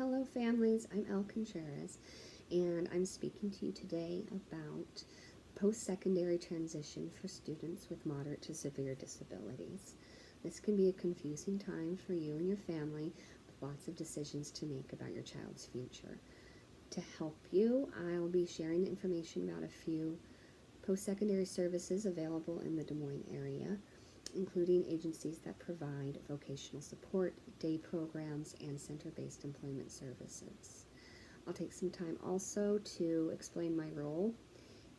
Hello, families. I'm Elle Contreras, and I'm speaking to you today about post secondary transition for students with moderate to severe disabilities. This can be a confusing time for you and your family with lots of decisions to make about your child's future. To help you, I'll be sharing information about a few post secondary services available in the Des Moines area, including agencies that provide vocational support, day programs, and center-based employment services. I'll take some time also to explain my role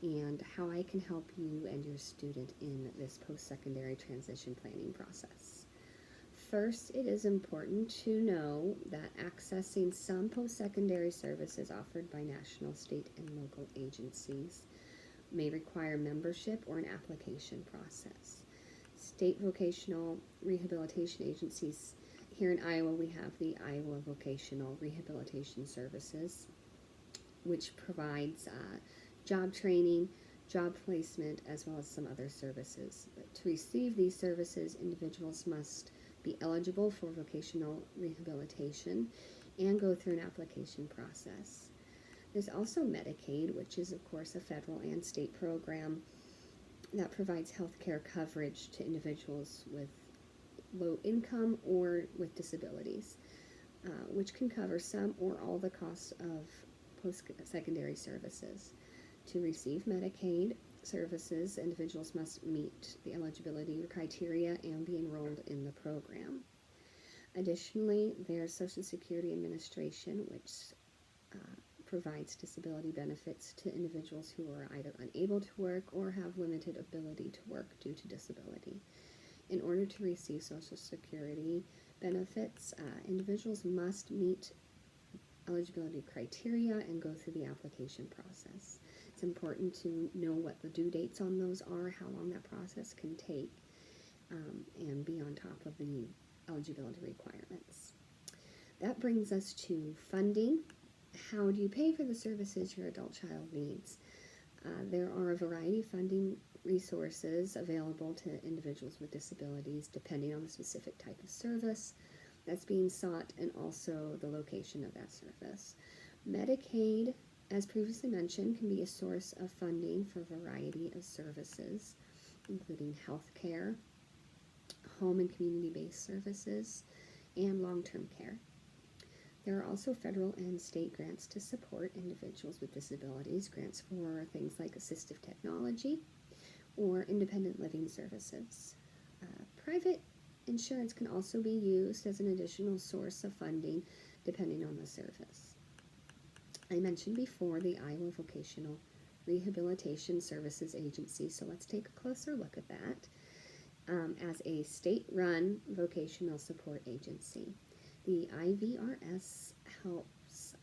and how I can help you and your student in this post-secondary transition planning process. First, it is important to know that accessing some post-secondary services offered by national, state, and local agencies may require membership or an application process. State vocational rehabilitation agencies. Here in Iowa, we have the Iowa Vocational Rehabilitation Services, which provides job training, job placement, as well as some other services. But to receive these services, individuals must be eligible for vocational rehabilitation and go through an application process. There's also Medicaid, which is, of course, a federal and state program that provides health care coverage to individuals with low income or with disabilities, which can cover some or all the costs of post-secondary services. To receive Medicaid services, individuals must meet the eligibility criteria and be enrolled in the program. Additionally, there's Social Security Administration, which provides disability benefits to individuals who are either unable to work or have limited ability to work due to disability. In order to receive Social Security benefits, individuals must meet eligibility criteria and go through the application process. It's important to know what the due dates on those are, how long that process can take, and be on top of the eligibility requirements. That brings us to funding. How do you pay for the services your adult child needs? There are a variety of funding resources available to individuals with disabilities depending on the specific type of service that's being sought and also the location of that service. Medicaid, as previously mentioned, can be a source of funding for a variety of services, including health care, home and community-based services, and long-term care. There are also federal and state grants to support individuals with disabilities, grants for things like assistive technology or independent living services. Private insurance can also be used as an additional source of funding depending on the service. I mentioned before the Iowa Vocational Rehabilitation Services Agency, so let's take a closer look at that. As a state-run vocational support agency, the IVRS helps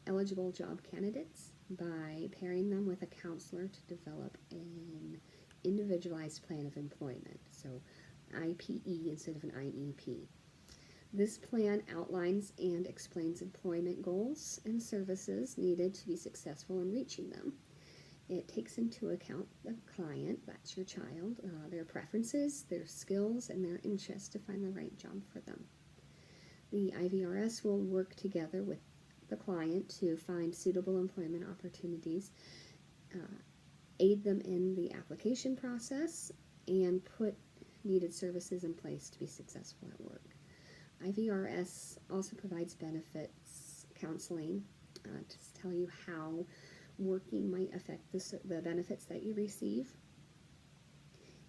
eligible job candidates by pairing them with a counselor to develop an individualized plan of employment, so IPE instead of an IEP. This plan outlines and explains employment goals and services needed to be successful in reaching them. It takes into account the client, that's your child, their preferences, their skills, and their interests to find the right job for them. The IVRS will work together with the client to find suitable employment opportunities, aid them in the application process, and put needed services in place to be successful at work. IVRS also provides benefits counseling to tell you how working might affect the benefits that you receive,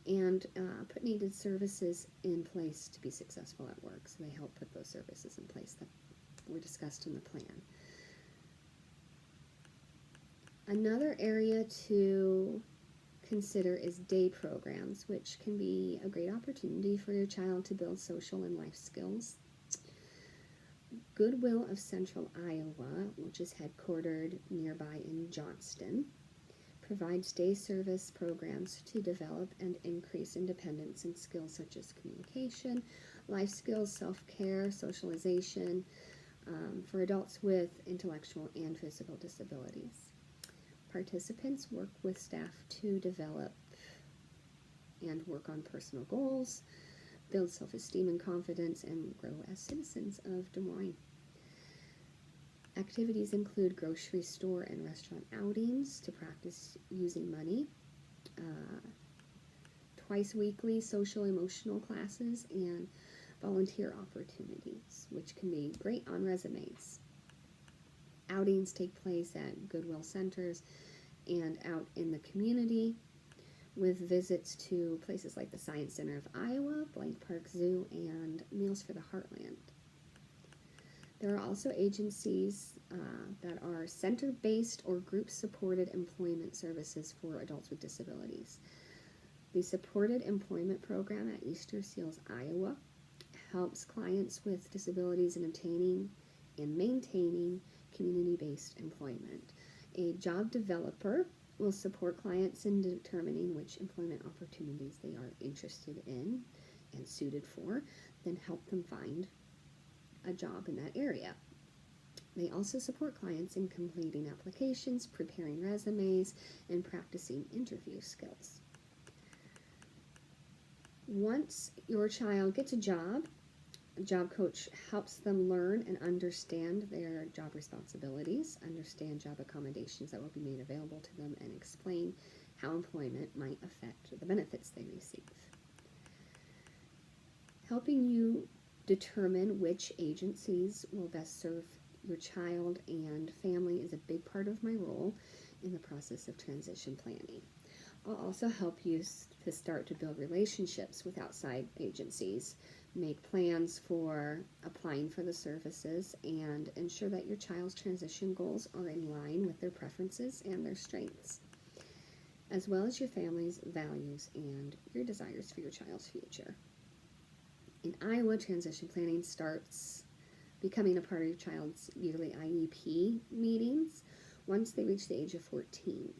and put needed services in place to be successful at work. So they help put those services in place that were discussed in the plan. Another area to consider is day programs, which can be a great opportunity for your child to build social and life skills. Goodwill of Central Iowa, which is headquartered nearby in Johnston, provides day service programs to develop and increase independence in skills such as communication, life skills, self-care, socialization, for adults with intellectual and physical disabilities. Participants work with staff to develop and work on personal goals, build self-esteem and confidence, and grow as citizens of Des Moines. Activities include grocery store and restaurant outings to practice using money, twice weekly social emotional classes, and volunteer opportunities, which can be great on resumes. Outings take place at Goodwill Centers and out in the community, with visits to places like the Science Center of Iowa, Blank Park Zoo, and Meals for the Heartland. There are also agencies that are center-based or group-supported employment services for adults with disabilities. The Supported Employment Program at Easter Seals, Iowa, helps clients with disabilities in obtaining and maintaining community-based employment. A job developer will support clients in determining which employment opportunities they are interested in and suited for, then help them find a job in that area. They also support clients in completing applications, preparing resumes, and practicing interview skills. Once your child gets a job coach helps them learn and understand their job responsibilities, understand job accommodations that will be made available to them, and explain how employment might affect the benefits they receive. Helping you determine which agencies will best serve your child and family is a big part of my role in the process of transition planning. I'll also help you to start to build relationships with outside agencies, make plans for applying for the services, and ensure that your child's transition goals are in line with their preferences and their strengths, as well as your family's values and your desires for your child's future. In Iowa, transition planning starts becoming a part of your child's yearly IEP meetings once they reach the age of 14.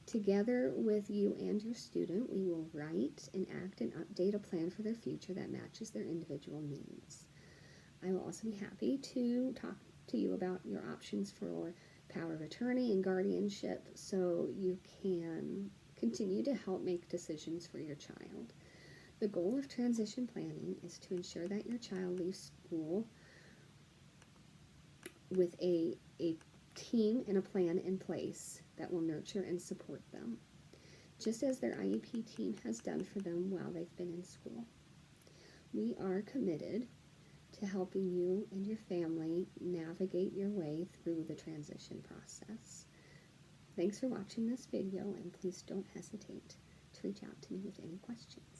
Together with you and your student, we will write, enact, and update a plan for their future that matches their individual needs. I will also be happy to talk to you about your options for power of attorney and guardianship so you can continue to help make decisions for your child. The goal of transition planning is to ensure that your child leaves school with a team and a plan in place that will nurture and support them, just as their IEP team has done for them while they've been in school. We are committed to helping you and your family navigate your way through the transition process. Thanks for watching this video, and please don't hesitate to reach out to me with any questions.